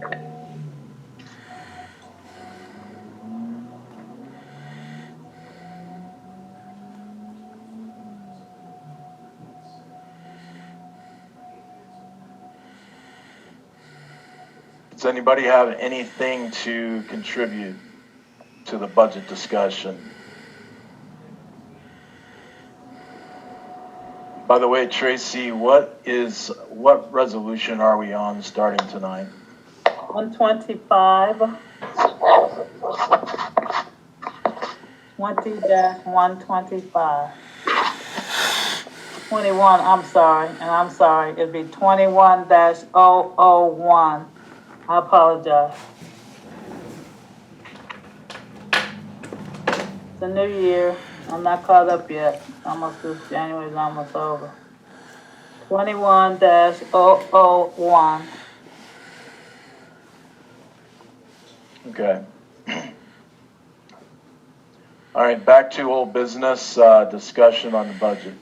Does anybody have anything to contribute to the budget discussion? By the way, Tracy, what resolution are we on starting tonight? 125. 20-125. 21, I'm sorry, it'd be 21-001. I apologize. It's a new year. I'm not caught up yet. January's almost over. 21-001. Okay. All right, back to old business, discussion on the budget.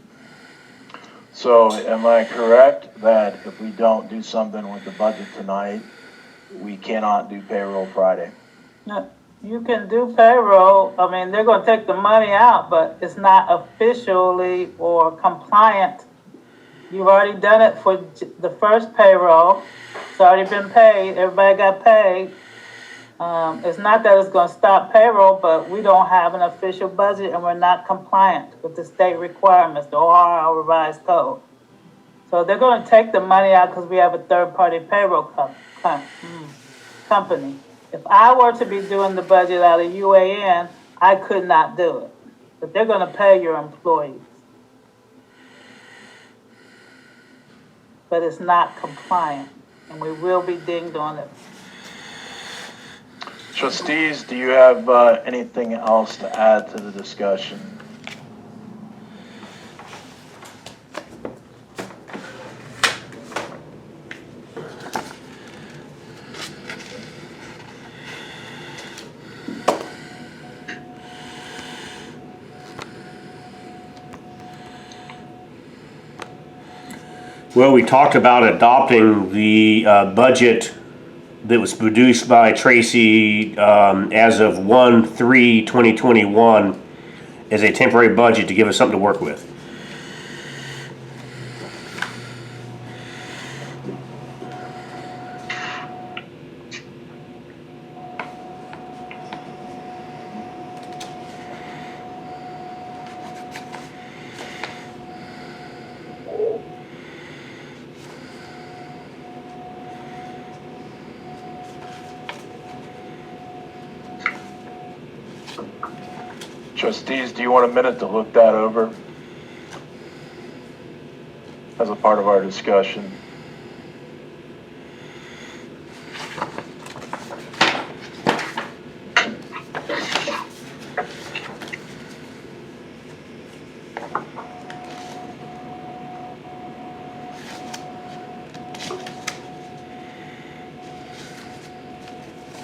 So am I correct that if we don't do something with the budget tonight, we cannot do payroll Friday? No, you can do payroll. I mean, they're going to take the money out, but it's not officially or compliant. You've already done it for the first payroll. It's already been paid. Everybody got paid. It's not that it's going to stop payroll, but we don't have an official budget and we're not compliant with the state requirements, the Ohio revised code. So they're going to take the money out because we have a third-party payroll company. If I were to be doing the budget out of UAN, I could not do it. But they're going to pay your employees. But it's not compliant, and we will be dinged on it. Trustees, do you have anything else to add to the discussion? Well, we talked about adopting the budget that was produced by Tracy as of 1/3/2021 as a temporary budget to give us something to work with. Trustees, do you want a minute to look that over as a part of our discussion?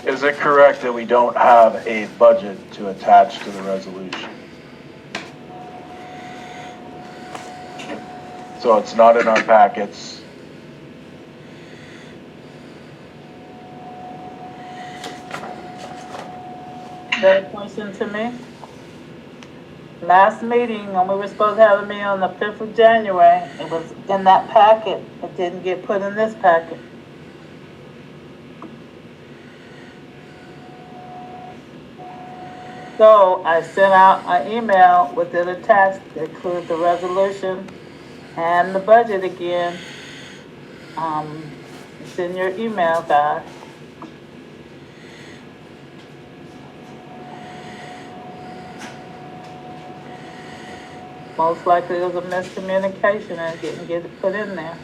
Is it correct that we don't have a budget to attach to the resolution? So it's not in our packets. That question to me? Last meeting, when we were supposed to have a meeting on the 5th of January, it was in that packet. It didn't get put in this packet. So I sent out an email with it attached that included the resolution and the budget again. It's in your email, guys. Most likely it was a miscommunication and didn't get it put in there.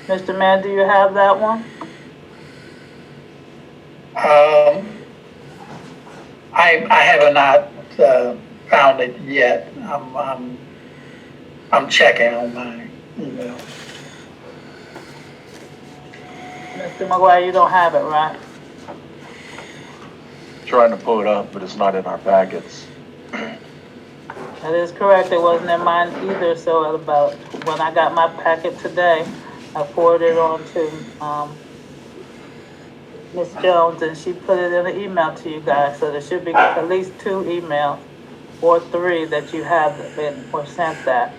Mr. Mann, do you have that one? I have not found it yet. I'm checking on my email. Mr. McGuire, you don't have it, right? trying to pull it up, but it's not in our packets. That is correct, it wasn't in mine either, so at about, when I got my packet today, I forwarded it on to, Ms. Jones, and she put it in an email to you guys, so there should be at least 2 emails or 3 that you have been, or sent that.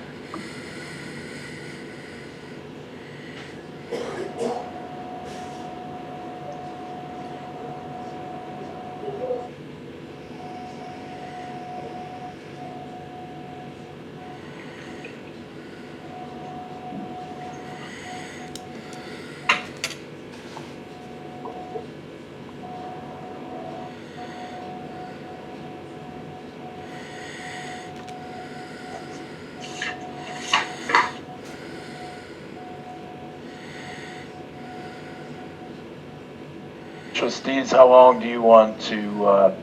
Trustees, how long do you want to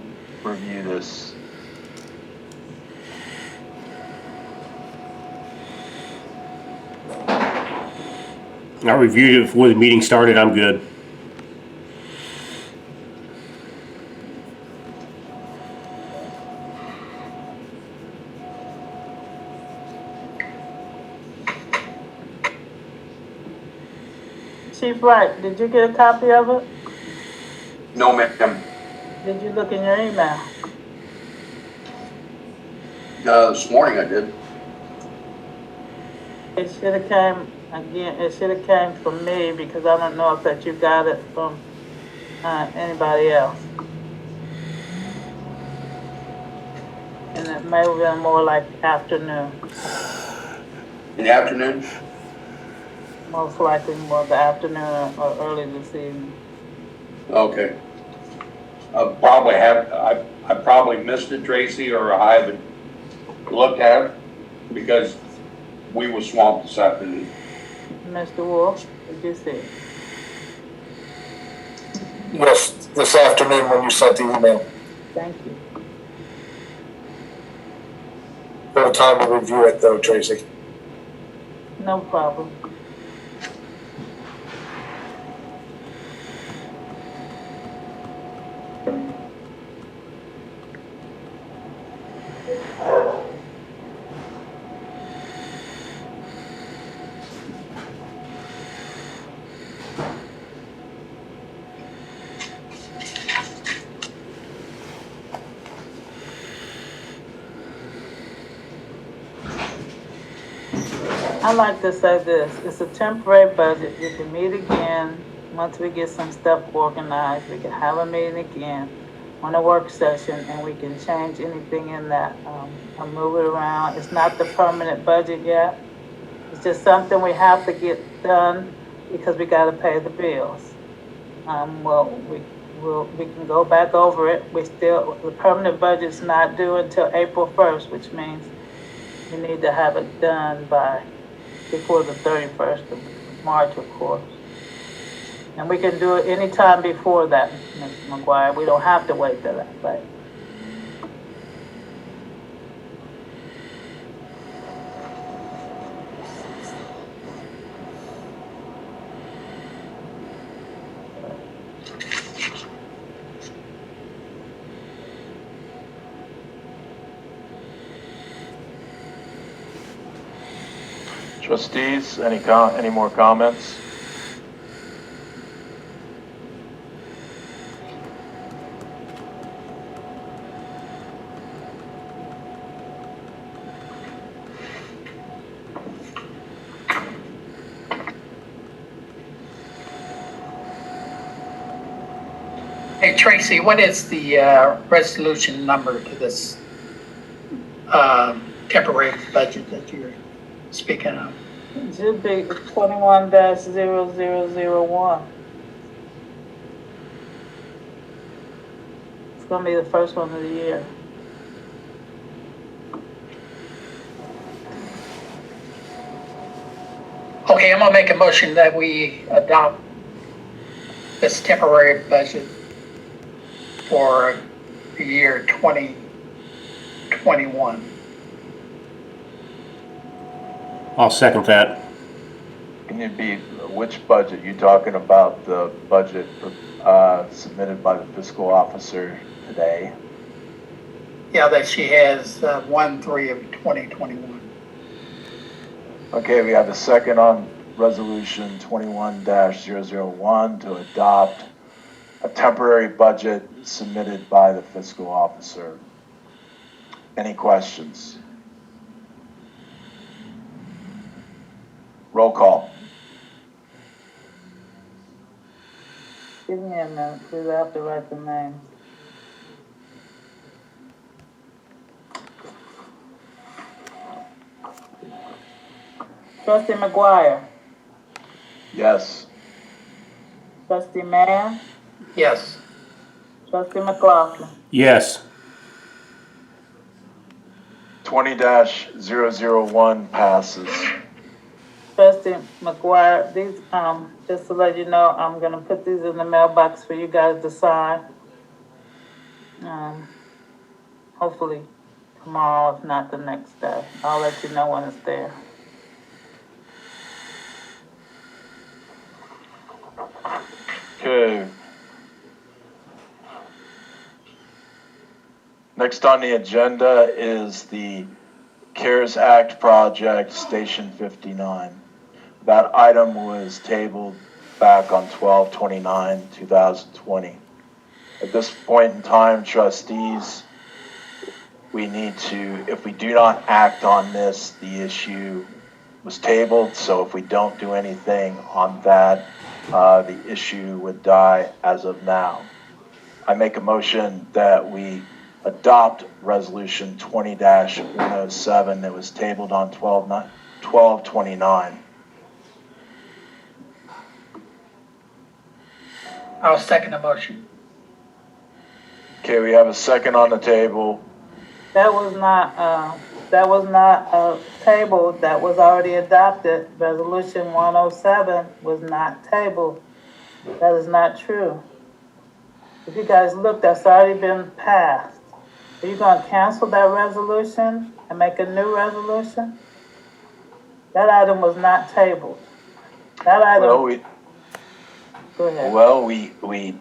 review this? I reviewed it before the meeting started, I'm good. Chief Wright, did you get a copy of it? No, ma'am. Did you look in your email? This morning I did. It should have came, again, it should have came from me, because I don't know if that you got it from, anybody else. And it may have been more like afternoon, In the afternoon? most likely more the afternoon or early this evening. Okay. I probably missed it, Tracy, or I haven't looked at it because we were swamped this afternoon. Mr. Wolf, did you see it? Yes, this afternoon when you sent the email. Thank you. No time to review it though, Tracy. No problem. I like to say this, it's a temporary budget, you can meet again, once we get some stuff organized, we can have a meeting again on a work session, and we can change anything in that, or move it around. It's not the permanent budget yet, it's just something we have to get done, because we gotta pay the bills. We can go back over it, the permanent budget's not due until April 1st, which means we need to have it done before the 31st of March, of course. And we can do it anytime before that, Mr. McGuire. We don't have to wait till that, but. Trustees, any more comments? Hey Tracy, what is the resolution number to this temporary budget that you're speaking of? It should be 21-0001. It's gonna be the first one of the year. Okay, I'm gonna make a motion that we adopt this temporary budget for the year 2021. I'll second that. Can you be, which budget? You talking about the budget submitted by the fiscal officer today. Yeah, that she has 1/3 of 2021. Okay, we have a second on resolution 21-001 to adopt a temporary budget submitted by the fiscal officer. Any questions? Roll call. Give me a minute, please, I have to write the names. Trustee McGuire, Yes. trustee Mann, Yes. trustee McLaughlin, Yes. 20-001 passes. trustee McGuire, these, just to let you know, I'm gonna put these in the mailbox for you guys to sign. Hopefully tomorrow, if not the next day. I'll let you know when it's there. Okay. Next on the agenda is the CARES Act project, Station 59. That item was tabled back on 12/29/2020. At this point in time, trustees, we need to, if we do not act on this, the issue was tabled, so if we don't do anything on that, the issue would die as of now. I make a motion that we adopt resolution 20-107 that was tabled on 12/29. I'll second the motion. Okay, we have a second on the table. That was not tabled, that was already adopted. Resolution 107 was not tabled. That is not true. If you guys look, that's already been passed. Are you gonna cancel that resolution and make a new resolution? That item was not tabled. That Well, item, go ahead. we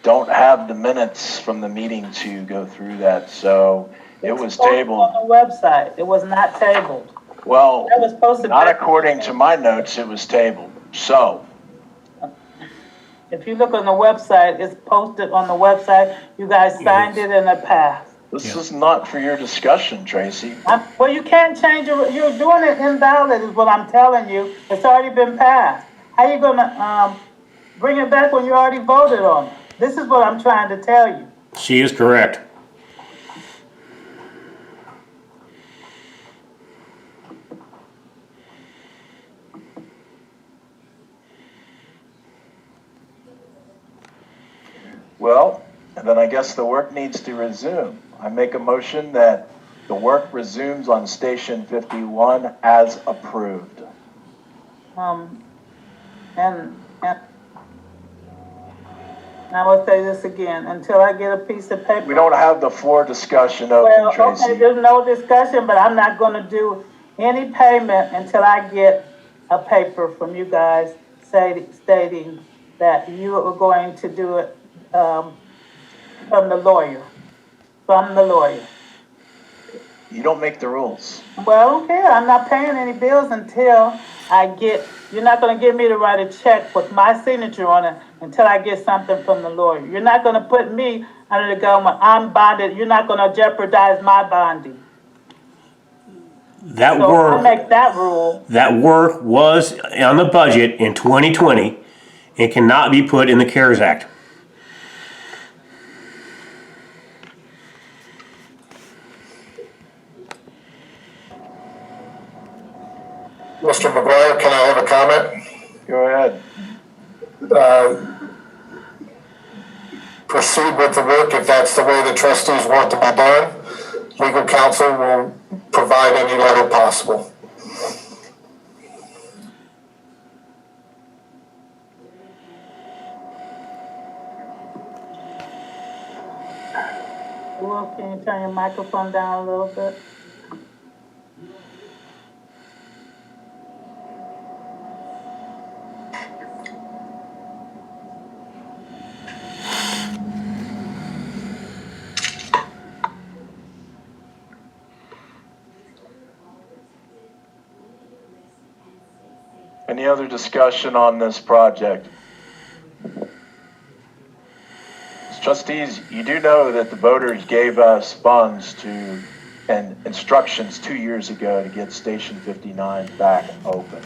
don't have the minutes from the meeting to go through that, so it was It's posted tabled. on the website, it was not tabled. Well, That was supposed to not be- according to my notes, it was tabled. So, If you look on the website, it's posted on the website, you guys signed it and it passed. this is not for your discussion, Tracy. Well, you can't change it, you're doing it invalid is what I'm telling you, it's already been passed. How you gonna, bring it back when you already voted on it? This is what I'm trying to tell you. She is correct. Well, and then I guess the work needs to resume. I make a motion that the work resumes on Station 51 as approved. And I will say this again, until I get a piece of paper. We don't have the floor discussion open, Well, okay, Tracy. there's no discussion, but I'm not gonna do any payment until I get a paper from you guys stating that you are going to do it, from the lawyer. You don't make the rules. Well, I don't care, I'm not paying any bills until you're not gonna get me to write a check with my signature on it until I get something from the lawyer. You're not gonna put me under the government, I'm bonded, you're not gonna jeopardize my bonding. That So I work, make that rule. that work was on the budget in 2020 and cannot be put in the CARES Act. Mr. McGuire, can I have a comment? Go ahead. Proceed with the work if that's the way the trustees want to be done. Legal counsel will provide any letter possible. Wolf, can you turn your microphone down a little bit? Any other discussion on this project? Trustees, you do know that the voters gave us funds and instructions 2 years ago to get Station 59 back open.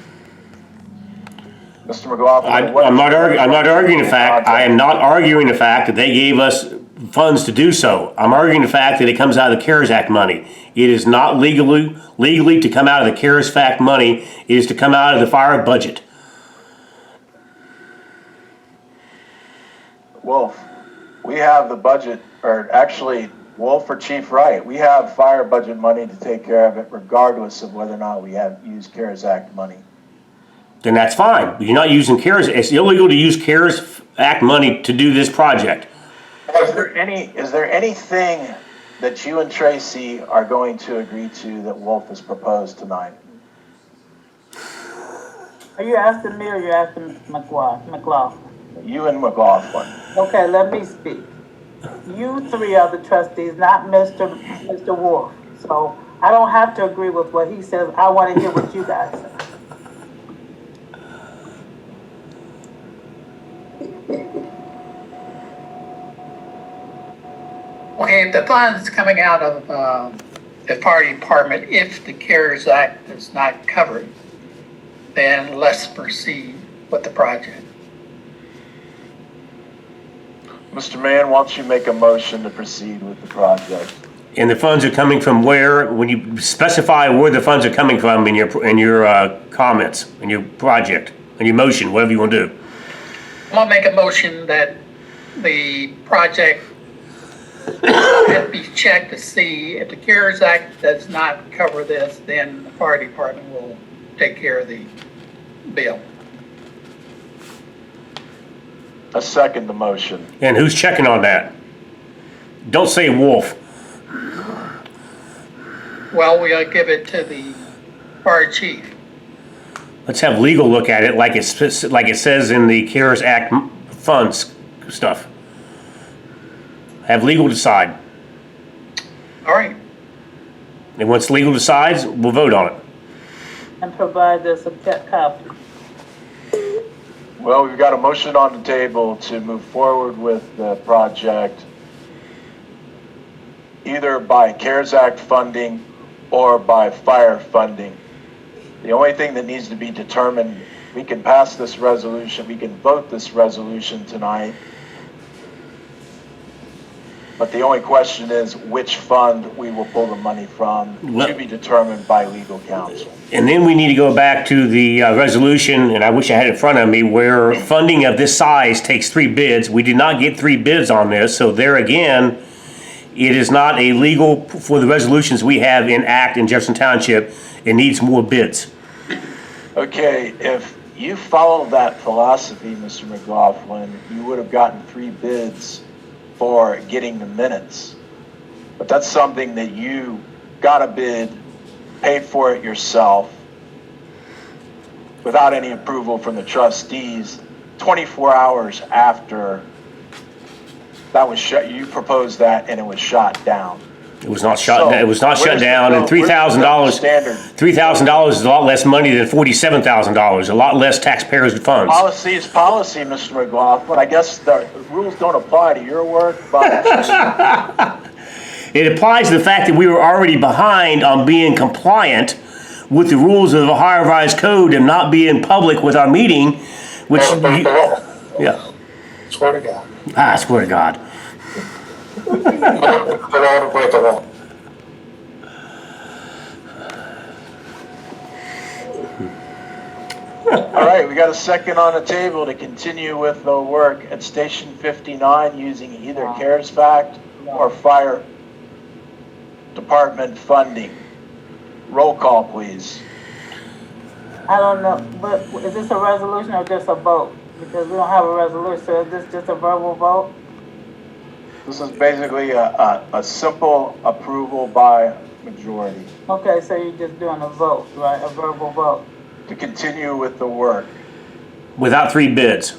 Mr. McLaughlin, I'm not arguing the fact, I am not arguing the fact that they gave us funds to do so. I'm arguing the fact that it comes out of the CARES Act money. It is not legally to come out of the CARES Act money. It is to come out of the fire budget. Wolf, we have the budget, or actually, Wolf or Chief Wright, we have fire budget money to take care of it regardless of whether or not we have used CARES Act money. Then that's fine. You're not using CARES, it's illegal to use CARES Act money to do this project. Is there anything that you and Tracy are going to agree to that Wolf has proposed tonight? Are you asking me or you asking McLaughlin? You and McLaughlin. Okay, let me speak. You three are the trustees, not Mr. Wolf. So I don't have to agree with what he says. I want to hear what you guys say. Okay, the funds coming out of the fire department, if the CARES Act does not cover it, then let's proceed with the project. Mr. Mann, why don't you make a motion to proceed with the project? And the funds are coming from where? When you specify where the funds are coming from in your comments, in your project, in your motion, whatever you want to do. I'm gonna make a motion that the project has to be checked to see if the CARES Act does not cover this, then the fire department will take care of the bill. I second the motion. And who's checking on that? Don't say Wolf. Well, we'll give it to the fire chief. Let's have legal look at it like it says in the CARES Act funds stuff. Have legal decide. All right. And once legal decides, we'll vote on it. And provide us a copy. Well, we've got a motion on the table to move forward with the project either by CARES Act funding or by fire funding. The only thing that needs to be determined, we can pass this resolution, we can vote this resolution tonight, but the only question is which fund we will pull the money from to be determined by legal counsel. And then we need to go back to the resolution, and I wish I had it in front of me, where funding of this size takes 3 bids. We did not get 3 bids on this, so there again, it is not a legal for the resolutions we have in Act in Jefferson Township. It needs more bids. Okay, if you follow that philosophy, Mr. McLaughlin, you would have gotten 3 bids for getting the minutes. But that's something that you got a bid, paid for it yourself, without any approval from the trustees, 24 hours after that was shut. You proposed that and it was shot down. It was not shut. So, It was not shut down, and $3,000. $3,000 is a lot less money than $47,000. A lot less taxpayers' funds. Policy is policy, Mr. McLaughlin. I guess the rules don't apply to your work, but It applies to the fact that we were already behind on being compliant with the rules of the Ohio Revised Code and not being public with our meeting, which yeah. Swear to God. I swear to God. Break the law. all right, we got a second on the table to continue with the work at Station 59 using either CARES Act or Fire Department funding. Roll call, please. I don't know, but is this a resolution or just a vote? Because we don't have a resolution, so is this just a verbal vote? This is basically a simple approval by majority Okay, so you're just doing a vote, right? A verbal vote. to continue with the work. Without 3 bids.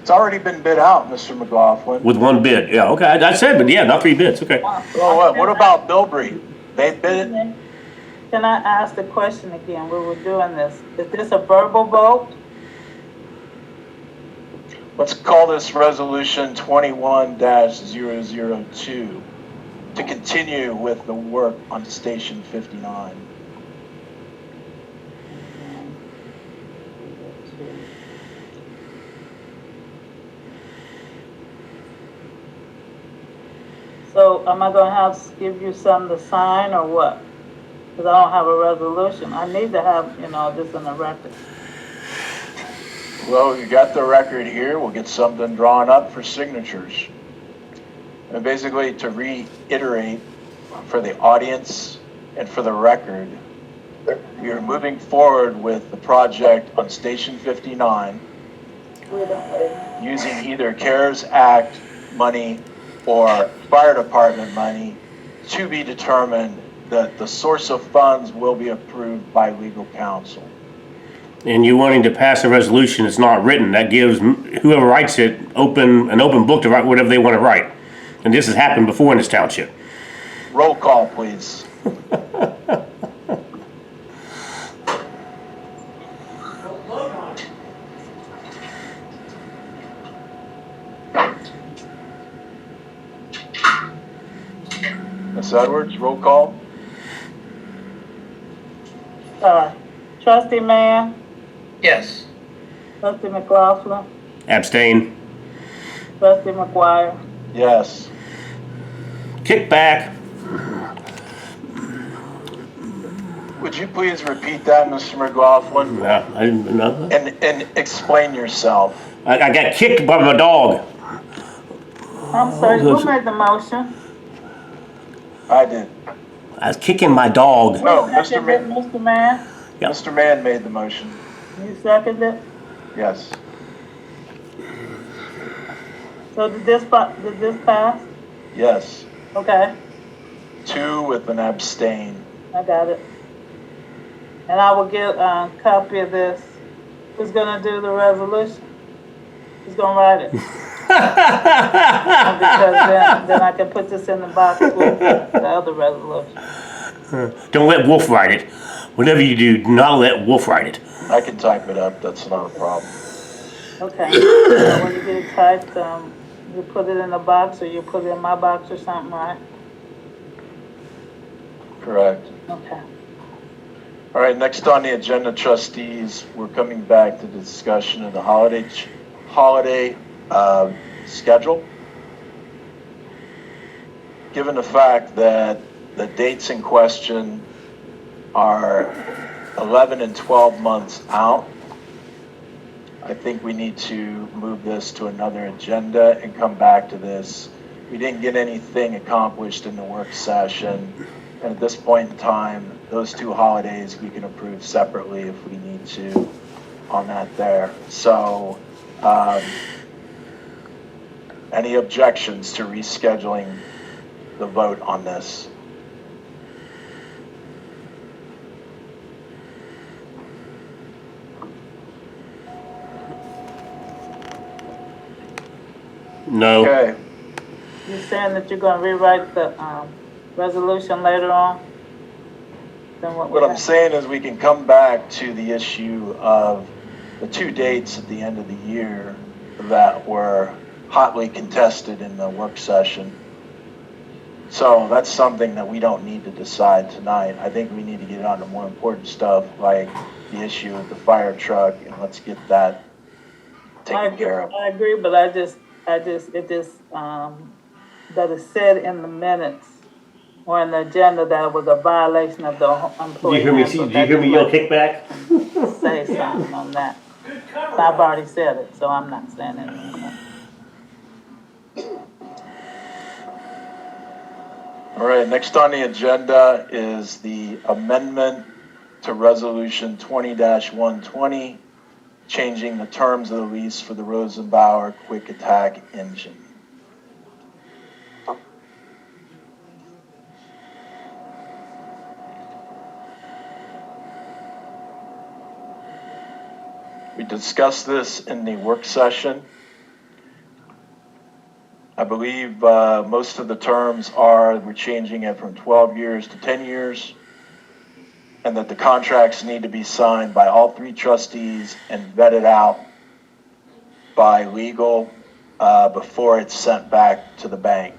It's already been bid out, Mr. McLaughlin. With 1 bid. Yeah, okay. I said, but yeah, not 3 bids. Okay. Well, what about Bilbrey? They bid it? can I ask the question again? We were doing this. Is this a verbal vote? Let's call this resolution 21-002 to continue with the work on Station 59. So am I gonna have to give you something to sign or what? Because I don't have a resolution. I need to have, this in the record. Well, you got the record here. We'll get something drawn up for signatures. And basically, to reiterate for the audience and for the record, you're moving forward with the project on Station 59 using either CARES Act money or fire department money to be determined. That the source of funds will be approved by legal counsel. And you wanting to pass a resolution that's not written, that gives whoever writes it an open book to write whatever they want to write. And this has happened before in this township. Roll call, please. Ms. Edwards, roll call. Trustee Mann, Yes. Trustee McLaughlin, Abstain. Trustee McGuire. Yes. Kickback. Would you please repeat that, Mr. McLaughlin? No, I didn't know. And explain yourself. I got kicked by my dog. I'm sorry, who made the motion? I did. I was kicking my dog. No, Who seconded it, Mr. Mann? Yep. Mr. Mann made the motion. You seconded it? Yes. So did this pass? Yes. Okay, 2 with an abstain. I got it. And I will get a copy of this. Who's gonna do the resolution? Who's gonna write it? Because then I can put this in the box with the other resolution. Don't let Wolf write it. Whatever you do not let Wolf write it. I can type it up. That's not a problem. Okay, so when you get it typed, you put it in the box or you put it in my box or something, right? Correct. Okay. All right, next on the agenda, trustees, we're coming back to the discussion of the holiday schedule. Given the fact that the dates in question are 11 and 12 months out, I think we need to move this to another agenda and come back to this. We didn't get anything accomplished in the work session. And at this point in time, those 2 holidays we can approve separately if we need to on that there. So, any objections to rescheduling the vote on this? No. Okay, You saying that you're gonna rewrite the, resolution later on? Than what we what I'm have? saying is we can come back to the issue of the 2 dates at the end of the year that were hotly contested in the work session. So that's something that we don't need to decide tonight. I think we need to get on to more important stuff like the issue of the fire truck, and let's get that taken care of. I agree, but it just, that is said in the minutes or in the agenda that it was a violation of the employee. Did you hear me yell handbook. kickback? Say something on that. I've already said it, so I'm not saying anything more. All right, next on the agenda is the amendment to Resolution 20-120, changing the terms of the lease for the Rosenbauer Quick Attack engine. We discussed this in the work session. I believe most of the terms are, we're changing it from 12 years to 10 years. and that the contracts need to be signed by all three trustees and vetted out by legal before it's sent back to the bank.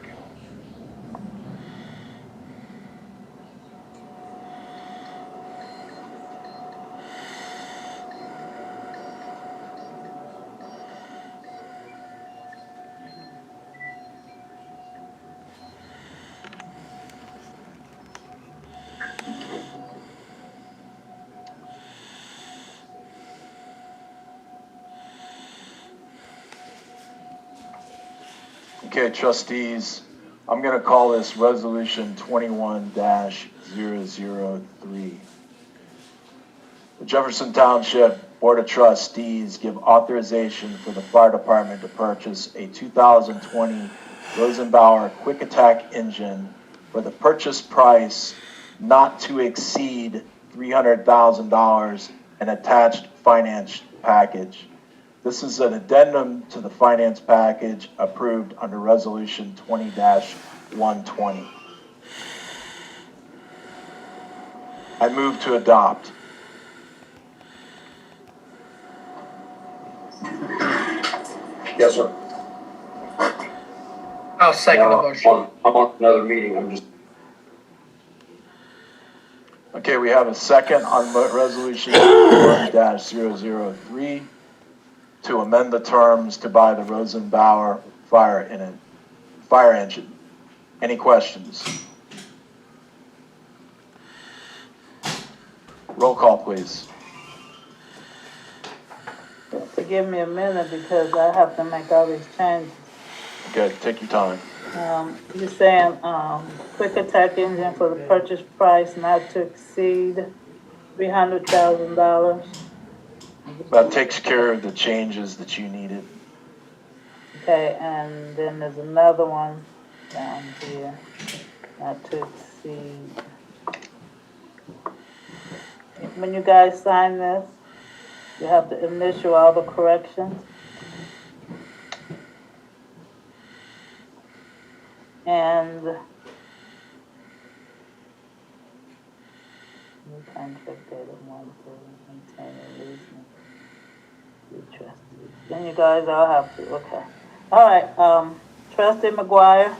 Okay, trustees, I'm gonna call this resolution 21-003. The Jefferson Township Board of Trustees give authorization for the fire department to purchase a 2020 Rosenbauer Quick Attack engine for the purchase price not to exceed $300,000 and attached finance package. This is an addendum to the finance package approved under Resolution 20-120. I move to adopt. Yes, sir. I'll second the motion. I'm on another meeting, I'm just. Okay, we have a second on Resolution 21-003 to amend the terms to buy the Rosenbauer fire engine. Any questions? Roll call, please. Give me a minute because I have to make all these changes. Okay, take your time. You're saying, quick attack engine for the purchase price not to exceed $300,000. That takes care of the changes that you needed. Okay, and then there's another one down here, not to exceed. When you guys sign this, you have to initial all the corrections. And new contract data 1 for maintaining leasing. Then you guys all have to, okay. All right, Trustee McGuire,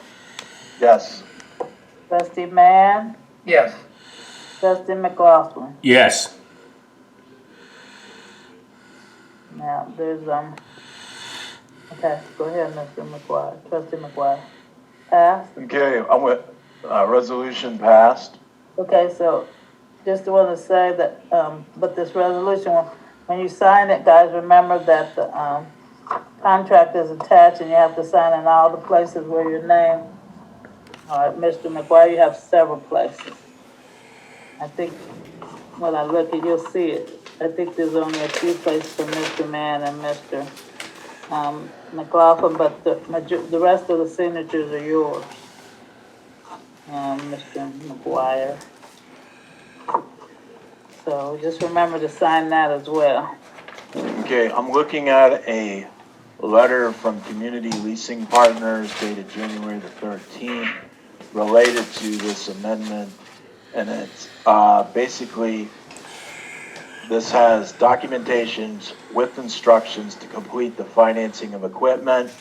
Yes. Trustee Mann, Yes. Trustee McLaughlin. Yes. Now, there's, okay, go ahead, Mr. McGuire, Trustee McGuire. Passed? Okay, I'm with, resolution passed. Okay, so just want to say that, but this resolution, when you sign it, guys, remember that the, contract is attached and you have to sign in all the places where your name. All right, Mr. McGuire, you have several places. I think when I look at, you'll see it. I think there's only a few places for Mr. Mann and Mr. McLaughlin, but the rest of the signatures are yours. Mr. McGuire. So just remember to sign that as well. Okay, I'm looking at a letter from Community Leasing Partners dated January the 13th related to this amendment. And it's basically, this has documentations with instructions to complete the financing of equipment.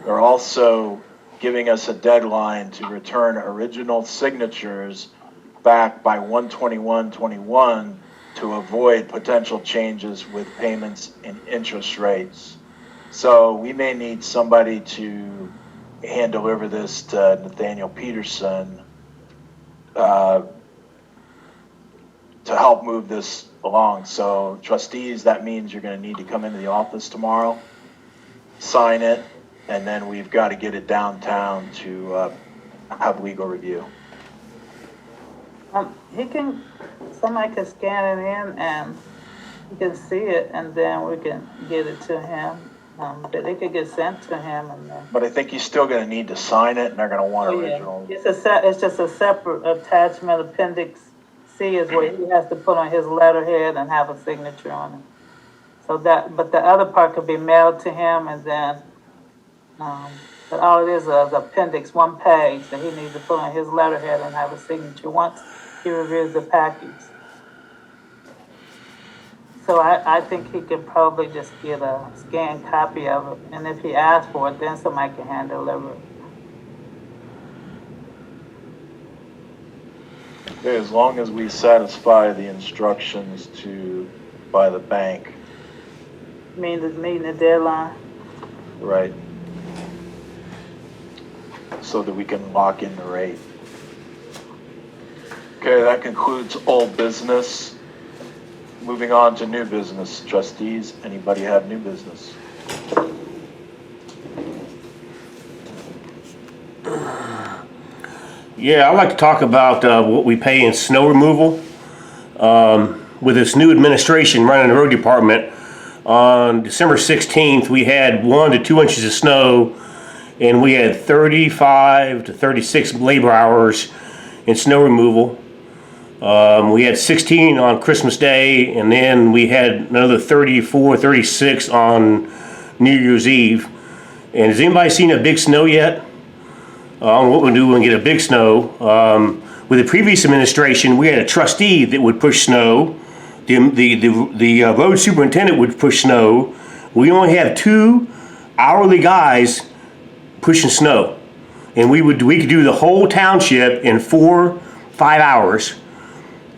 They're also giving us a deadline to return original signatures back by 1/21/21 to avoid potential changes with payments and interest rates. So we may need somebody to hand deliver this to Nathaniel Peterson to help move this along. So trustees, that means you're going to need to come into the office tomorrow, sign it, and then we've got to get it downtown to have legal review. Somebody can scan it in and you can see it and then we can get it to him. But it could get sent to him and then. But I think he's still going to need to sign it and they're going to want original. Yeah. It's just a separate attachment. Appendix C is where he has to put on his letterhead and have a signature on it. So but the other part could be mailed to him and then, but all it is appendix, 1 page that he needs to put on his letterhead and have a signature once he reviews the package. So I think he could probably just get a scanned copy of it, and if he asks for it, then somebody can hand deliver it. Okay, as long as we satisfy the instructions by the bank, Meeting the deadline. right? So that we can lock in the rate. Okay, that concludes old business. Moving on to new business. Trustees, anybody have new business? Yeah, I'd like to talk about what we pay in snow removal. With this new administration running the road department, on December 16th, we had 1 to 2 inches of snow, and we had 35 to 36 labor hours in snow removal. We had 16 on Christmas Day, and then we had another 34, 36 on New Year's Eve. And has anybody seen a big snow yet? I don't know what we'll do when we get a big snow. With the previous administration, we had a trustee that would push snow. The road superintendent would push snow. We only have 2 hourly guys pushing snow, and we could do the whole township in 4-5 hours.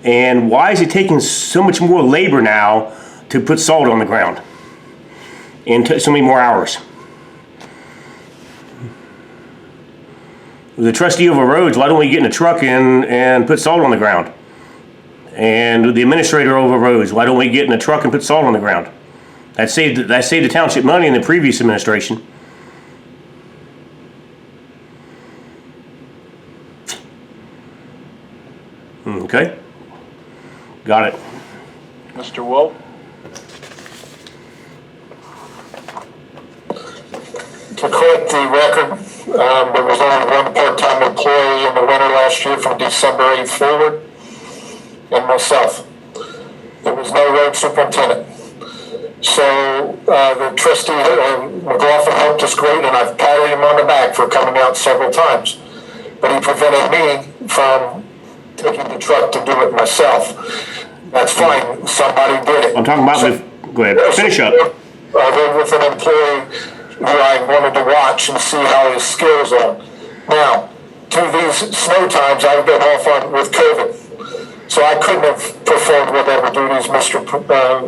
And why is it taking so much more labor now to put salt on the ground and so many more hours? The trustee over roads, why don't we get in a truck and put salt on the ground? And the administrator over roads, why don't we get in a truck and put salt on the ground? That saved the township money in the previous administration. Okay, got it. Mr. Wolf? To correct the record, there was only one part-time employee in the winter last year from December 8th forward, and myself. There was no road superintendent. So the trustee, McLaughlin, helped us great, and I've patted him on the back for coming out several times. But he prevented me from taking the truck to do it myself. That's fine, somebody did it. I'm talking about go ahead, finish up. I worked with an employee who I wanted to watch and see how his skills are. Now, to these snow times, I've been off with COVID, so I couldn't have performed whatever duties Mr.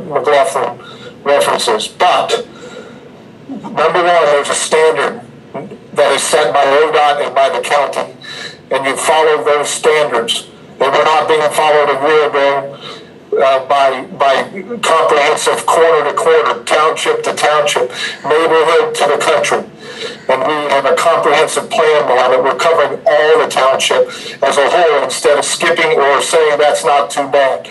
McLaughlin references. But, number one, there's a standard that is set by ODOT and by the county, and you follow those standards. They were not being followed a year ago by comprehensive corner to corner, township to township, neighborhood to the country. And we have a comprehensive plan now that we're covering all the township as a whole instead of skipping or saying that's not too bad.